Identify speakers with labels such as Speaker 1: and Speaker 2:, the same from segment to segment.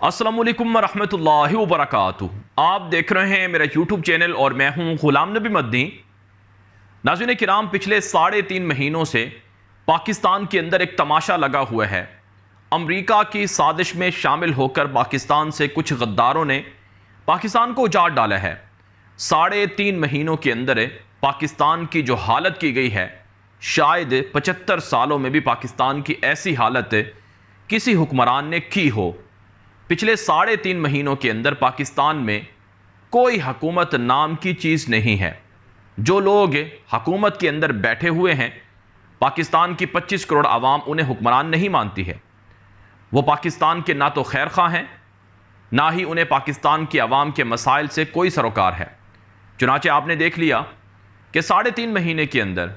Speaker 1: अस्सलामुअलैकुम वरहमतुल्लाहि वबरकातुहू। आप देख रहे हैं मेरा यूट्यूब चैनल और मैं हूं गुलाम नबी मदनी। नाज़रीन किराम, पिछले 3.5 महीनों से पाकिस्तान के अंदर एक तमाशा लगा हुआ है। अमेरिका की साजिश में शामिल होकर पाकिस्तान से कुछ गद्दारों ने पाकिस्तान को उजाड़ डाला है। 3.5 महीनों के अंदर पाकिस्तान की जो हालत की गई है, शायद 75 सालों में भी पाकिस्तान की ऐसी हालत किसी हुक्मरान ने की हो। पिछले 3.5 महीनों के अंदर पाकिस्तान में कोई हुकूमत नाम की चीज़ नहीं है। जो लोग हुकूमत के अंदर बैठे हुए हैं, पाकिस्तान की 25 करोड़ आवाम उन्हें हुक्मरान नहीं मानती है। वो पाकिस्तान के ना तो खैर खा हैं, ना ही उन्हें पाकिस्तान की आवाम के मसाइल से कोई सरोकार है। चुनाचे आपने देख लिया कि 3.5 महीने के अंदर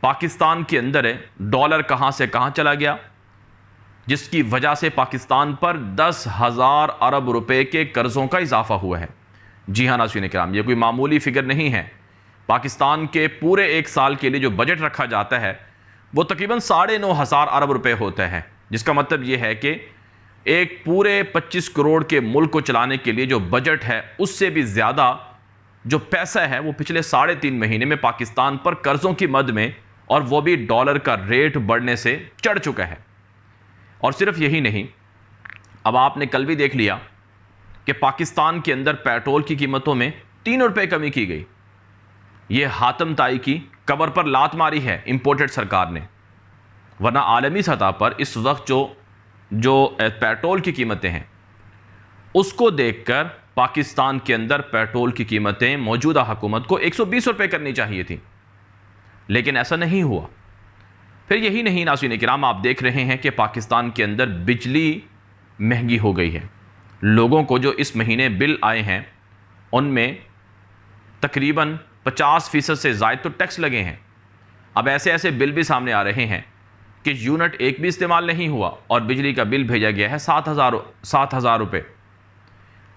Speaker 1: पाकिस्तान के अंदर डॉलर कहाँ से कहाँ चला गया, जिसकी वजह से पाकिस्तान पर 10,000 अरब रुपए के कर्ज़ों का इजाफा हुआ है। जी हाँ नाज़रीन किराम, ये कोई मामूली फिगर नहीं है। पाकिस्तान के पूरे एक साल के लिए जो बजट रखा जाता है वो तकरीबन 9,500 अरब रुपए होता है, जिसका मतलब ये है कि एक पूरे 25 करोड़ के मुल्क को चलाने के लिए जो बजट है, उससे भी ज़्यादा जो पैसा है वो पिछले 3.5 महीने में पाकिस्तान पर कर्ज़ों की मद में, और वो भी डॉलर का रेट बढ़ने से चढ़ चुका है। और सिर्फ यही नहीं, अब आपने कल भी देख लिया कि पाकिस्तान के अंदर पेट्रोल की कीमतों में 3 रुपए कमी की गई। ये हातम ताई की कबर पर लात मारी है इंपोर्टेड सरकार ने, वरना आलमी सतह पर इस वक्त जो पेट्रोल की कीमतें हैं उसको देखकर पाकिस्तान के अंदर पेट्रोल की कीमतें मौजूदा हुकूमत को 120 रुपए करनी चाहिए थी, लेकिन ऐसा नहीं हुआ। फिर यही नहीं नाज़रीन किराम, आप देख रहे हैं कि पाकिस्तान के अंदर बिजली महंगी हो गई है। लोगों को जो इस महीने बिल आए हैं उनमें तकरीबन 50% से ज़ायद तो टैक्स लगे हैं। अब ऐसे ऐसे बिल भी सामने आ रहे हैं कि यूनिट एक भी इस्तेमाल नहीं हुआ और बिजली का बिल भेजा गया है 7,000 रुपये,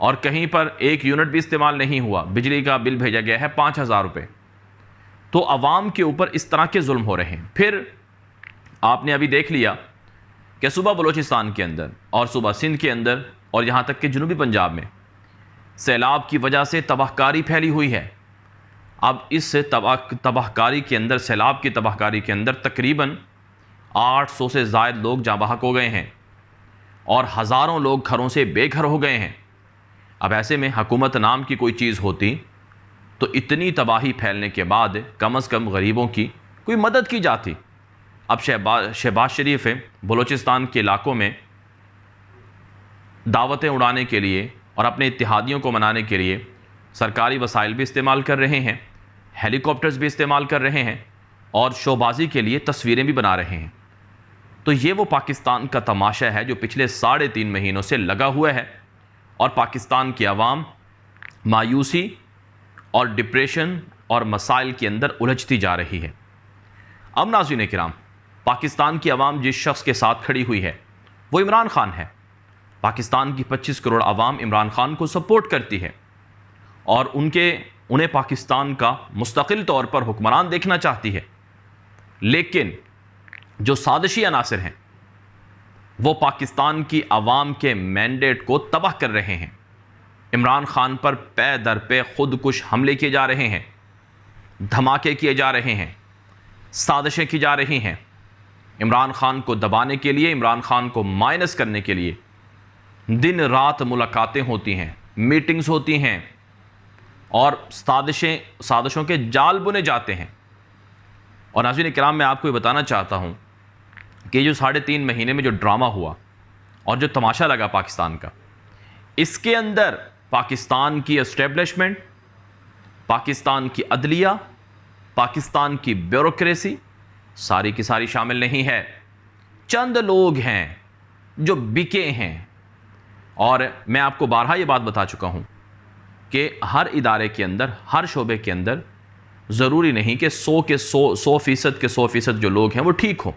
Speaker 1: और कहीं पर एक यूनिट भी इस्तेमाल नहीं हुआ, बिजली का बिल भेजा गया है 5,000 रुपये। तो आवाम के ऊपर इस तरह के जुल्म हो रहे हैं। फिर आपने अभी देख लिया कि सुबह बलूचिस्तान के अंदर और सुबह सिंध के अंदर और यहाँ तक कि जनूबी पंजाब में सैलाब की वजह से तबाहकारी फैली हुई है। अब इस तबाहकारी के अंदर, सैलाब की तबाहकारी के अंदर तकरीबन 800 से ज़ायद लोग जाँ बहक हो गए हैं और हज़ारों लोग घरों से बेघर हो गए हैं। अब ऐसे में हुकूमत नाम की कोई चीज़ होती तो इतनी तबाही फैलने के बाद कम अज़ कम गरीबों की कोई मदद की जाती। अब शहबाज शरीफ बलूचिस्तान के इलाकों में दावतें उड़ाने के लिए और अपने इत्तेहादियों को मनाने के लिए सरकारी वसाइल भी इस्तेमाल कर रहे हैं, हेलीकॉप्टर्स भी इस्तेमाल कर रहे हैं और शोबाजी के लिए तस्वीरें भी बना रहे हैं। तो ये वो पाकिस्तान का तमाशा है जो पिछले 3.5 महीनों से लगा हुआ है, और पाकिस्तान की आवाम मायूसी और डिप्रेशन और मसाइल के अंदर उलझती जा रही है। अब नाज़रीन किराम, पाकिस्तान की आवाम जिस शख्स के साथ खड़ी हुई है वो इमरान खान है। पाकिस्तान की 25 करोड़ आवाम इमरान खान को सपोर्ट करती है और उन्हें पाकिस्तान का मुस्तकिल तौर पर हुक्मरान देखना चाहती है। लेकिन जो साजिशी अनासर हैं वो पाकिस्तान की आवाम के मैंडेट को तबाह कर रहे हैं। इमरान खान पर पे दर पे खुदकुश हमले किए जा रहे हैं, धमाके किए जा रहे हैं, साजिशें की जा रही हैं। इमरान खान को दबाने के लिए, इमरान खान को माइनस करने के लिए दिन रात मुलाकातें होती हैं, मीटिंग्स होती हैं और साजिशों के जाल बुने जाते हैं। और नाज़रीन किराम, मैं आपको ये बताना चाहता हूँ कि जो 3.5 महीने में जो ड्रामा हुआ और जो तमाशा लगा पाकिस्तान का, इसके अंदर पाकिस्तान की एस्टेब्लिशमेंट, पाकिस्तान की अदलिया, पाकिस्तान की ब्यूरोक्रेसी सारी की सारी शामिल नहीं है। चंद लोग हैं जो बिके हैं। और मैं आपको बारहा ये बात बता चुका हूँ कि हर इदारे के अंदर, हर शोबे के अंदर ज़रूरी नहीं कि 100% जो लोग हैं वो ठीक हों।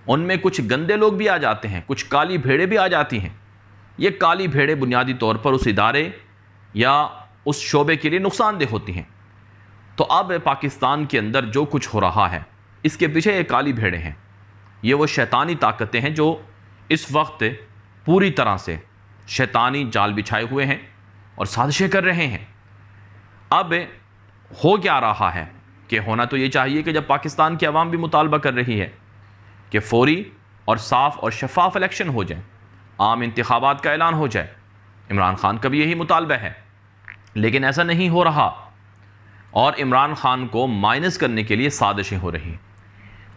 Speaker 1: उनमें कुछ गंदे लोग भी आ जाते हैं, कुछ काली भेड़ें भी आ जाती हैं। ये काली भेड़ें बुनियादी तौर पर उस इदारे या उस शोबे के लिए नुकसानदेह होती हैं। तो अब पाकिस्तान के अंदर जो कुछ हो रहा है, इसके पीछे ये काली भेड़ें हैं। ये वो शैतानी ताकतें हैं जो इस वक्त पूरी तरह से शैतानी जाल बिछाए हुए हैं और साजिशें कर रहे हैं। अब हो क्या रहा है कि होना तो ये चाहिए कि जब पाकिस्तान की आवाम भी मुतालबा कर रही है कि फौरी और साफ और शफाफ इलेक्शन हो जाए, आम इंतखाबात का ऐलान हो जाए, इमरान खान का भी यही मुतालबा है, लेकिन ऐसा नहीं हो रहा और इमरान खान को माइनस करने के लिए साजिशें हो रही।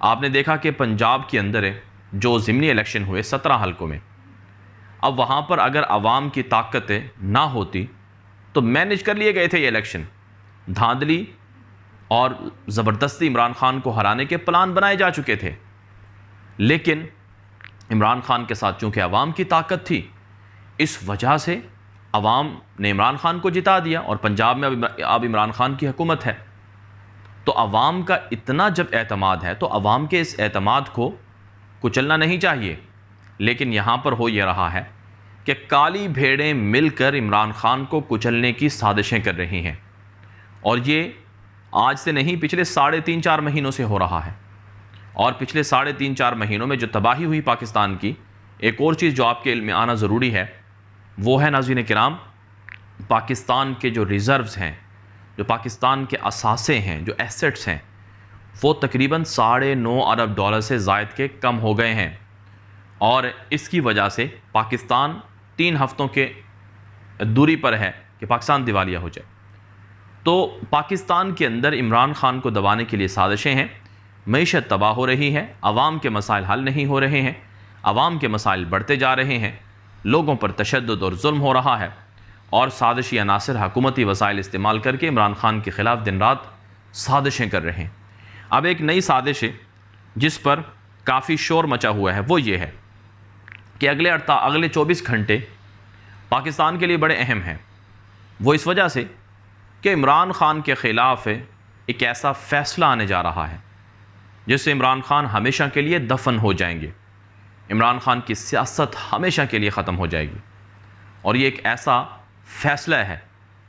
Speaker 1: आपने देखा कि पंजाब के अंदर जो ज़िमनी इलेक्शन हुए 17 हलकों में, अब वहाँ पर अगर आवाम की ताकत ना होती तो मैनेज कर लिए गए थे ये इलेक्शन। धांधली और ज़बरदस्ती इमरान खान को हराने के प्लान बनाए जा चुके थे, लेकिन इमरान खान के साथ चूँकि आवाम की ताकत थी, इस वजह से अवाम ने इमरान खान को जिता दिया और पंजाब में अब इमरान खान की हुकूमत है। तो अवाम का इतना जब एतमाद है तो अवाम के इस एतमाद को कुचलना नहीं चाहिए। लेकिन यहाँ पर हो ये रहा है कि काली भेड़ें मिलकर इमरान खान को कुचलने की साजिशें कर रही हैं और ये आज से नहीं, पिछले 3.5-4 महीनों से हो रहा है। और पिछले 3.5-4 महीनों में जो तबाही हुई पाकिस्तान की, एक और चीज़ जो आपके इल्म में आना ज़रूरी है वो है नाज़रीन किराम, पाकिस्तान के जो रिज़र्व्स हैं, जो पाकिस्तान के असासे हैं, जो एसेट्स हैं, वो तकरीबन $9.5 अरब से ज़ायद के कम हो गए हैं। और इसकी वजह से पाकिस्तान 3 हफ्तों के दूरी पर है कि पाकिस्तान दिवालिया हो जाए। तो पाकिस्तान के अंदर इमरान खान को दबाने के लिए साजिशें हैं, मईशत तबाह हो रही है, आवाम के मसाइल हल नहीं हो रहे हैं, आवाम के मसाइल बढ़ते जा रहे हैं, लोगों पर तशद्दुद और जुल्म हो रहा है और साजिशी अनासर हुकूमती वसाइल इस्तेमाल करके इमरान खान के ख़िलाफ़ दिन रात साजिशें कर रहे हैं। अब एक नई साजिश जिस पर काफ़ी शोर मचा हुआ है वो ये है कि अगले 24 घंटे पाकिस्तान के लिए बड़े अहम हैं। वो इस वजह से कि इमरान खान के ख़िलाफ़ एक ऐसा फ़ैसला आने जा रहा है जिससे इमरान खान हमेशा के लिए दफन हो जाएंगे, इमरान खान की सियासत हमेशा के लिए ख़त्म हो जाएगी। और ये एक ऐसा फ़ैसला है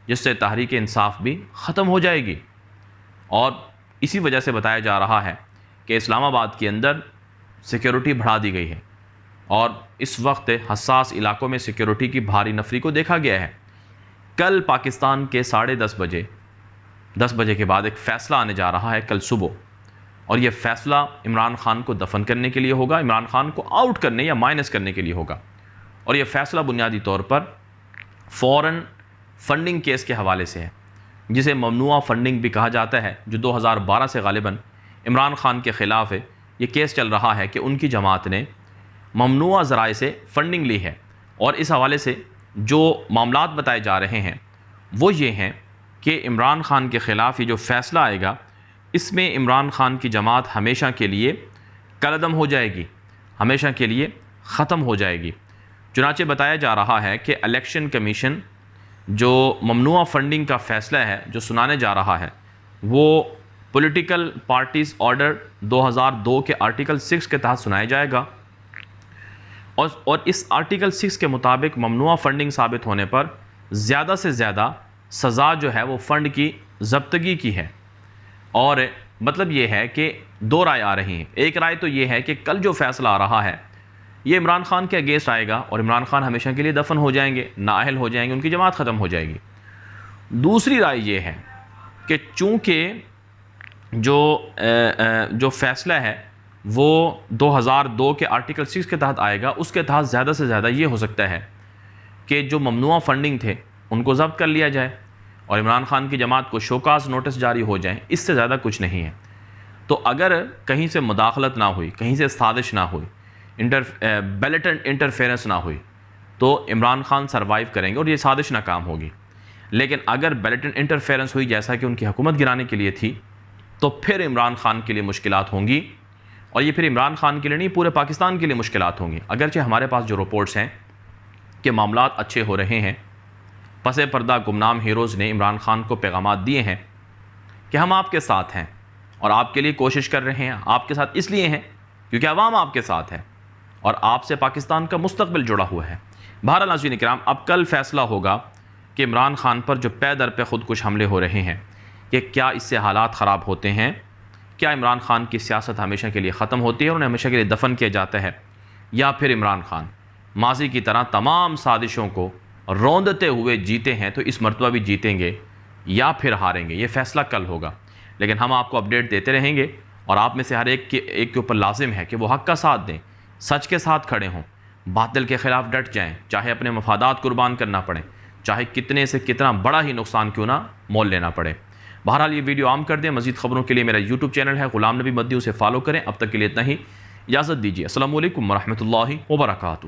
Speaker 1: जिससे तहरीक इंसाफ भी ख़त्म हो जाएगी। और इसी वजह से बताया जा रहा है कि इस्लामाबाद के अंदर सिक्योरिटी बढ़ा दी गई है और इस वक्त हसास इलाकों में सिक्योरिटी की भारी नफरी को देखा गया है। कल पाकिस्तान के 10:30 बजे के बाद एक फ़ैसला आने जा रहा है कल सुबह, और यह फ़ैसला इमरान खान को दफन करने के लिए होगा, इमरान खान को आउट करने या माइनस करने के लिए होगा। और यह फ़ैसला बुनियादी तौर पर फ़ॉरेन फंडिंग केस के हवाले से है, जिसे ममनुआ फंडिंग भी कहा जाता है, जो 2012 से गालिबन इमरान खान के ख़िलाफ़ ये केस चल रहा है कि उनकी जमात ने ममनुआ ज़राए से फ़ंडिंग ली है। और इस हवाले से जो मामलात बताए जा रहे हैं वो ये हैं कि इमरान खान के ख़िलाफ़ ये जो फ़ैसला आएगा, इसमें इमरान खान की जमात हमेशा के लिए कलअदम हो जाएगी, हमेशा के लिए ख़त्म हो जाएगी। चुनांचे बताया जा रहा है कि इलेक्शन कमीशन जो ममनुआ फंडिंग का फ़ैसला है जो सुनाने जा रहा है वो पॉलिटिकल पार्टीज़ ऑर्डर 2002 के आर्टिकल 6 के तहत सुनाया जाएगा। और इस आर्टिकल 6 के मुताबिक ममनुआ फंडिंग साबित होने पर ज़्यादा से ज़्यादा सज़ा जो है वो फ़ंड की ज़ब्तगी की है। और मतलब ये है कि 2 राय आ रही हैं। एक राय तो ये है कि कल जो फ़ैसला आ रहा है ये इमरान खान के अगेंस्ट आएगा और इमरान खान हमेशा के लिए दफन हो जाएंगे, नाअहल हो जाएंगे, उनकी जमात ख़त्म हो जाएगी। दूसरी राय ये है कि चूँकि जो फ़ैसला है वो 2002 के आर्टिकल 6 के तहत आएगा, उसके तहत ज़्यादा से ज़्यादा ये हो सकता है कि जो ममनुआ फंडिंग थे उनको ज़ब्त कर लिया जाए और इमरान खान की जमात को शोकास नोटिस जारी हो जाए। इससे ज़्यादा कुछ नहीं है। तो अगर कहीं से मुदाखलत ना हुई, कहीं से साजिश ना हुई, बैलेट इंटरफेरेंस ना हुई, तो इमरान खान सरवाइव करेंगे और ये साजिश नाकाम होगी। लेकिन अगर बैलेट इंटरफेरेंस हुई जैसा कि उनकी हुकूमत गिराने के लिए थी, तो फिर इमरान खान के लिए मुश्किलात होंगी। और ये फिर इमरान खान के लिए नहीं, पूरे पाकिस्तान के लिए मुश्किलात होंगी। अगरचे हमारे पास जो रिपोर्ट्स हैं कि मामलात अच्छे हो रहे हैं, पसे पर्दा गुमनाम हीरोज़ ने इमरान खान को पैगामात दिए हैं कि हम आपके साथ हैं और आपके लिए कोशिश कर रहे हैं। आपके साथ इसलिए हैं क्योंकि अवाम आपके साथ है और आपसे पाकिस्तान का मुस्तकबिल जुड़ा हुआ है। बहरहाल नाज़रीन इकराम, अब कल फ़ैसला होगा कि इमरान खान पर जो पे दर पे ख़ुदकुश हमले हो रहे हैं कि क्या इससे हालात ख़राब होते हैं, क्या इमरान खान की सियासत हमेशा के लिए ख़त्म होती है और उन्हें हमेशा के लिए दफन किया जाता है, या फिर इमरान खान माजी की तरह तमाम साजिशों को रौंदते हुए जीते हैं तो इस मरतबा भी जीतेंगे या फिर हारेंगे, ये फ़ैसला कल होगा। लेकिन हम आपको अपडेट देते रहेंगे और आप में से हर एक के ऊपर लाजिम है कि वो हक़ का साथ दें, सच के साथ खड़े हों, बातिल के ख़िलाफ़ डट जाएं, चाहे अपने मफादात कुर्बान करना पड़े, चाहे कितने से कितना बड़ा ही नुकसान क्यों ना मोल लेना पड़े। बहरहाल ये वीडियो आम कर दें। मज़ीद ख़बरों के लिए मेरा यूट्यूब चैनल है ग़ुलाम नबी मद्दी, उसे फॉलो करें। अब तक के लिए इतना ही, इजाज़त दीजिए। अस्सलामु अलैकुम वरहमतुल्लाहि वबरकातुहू।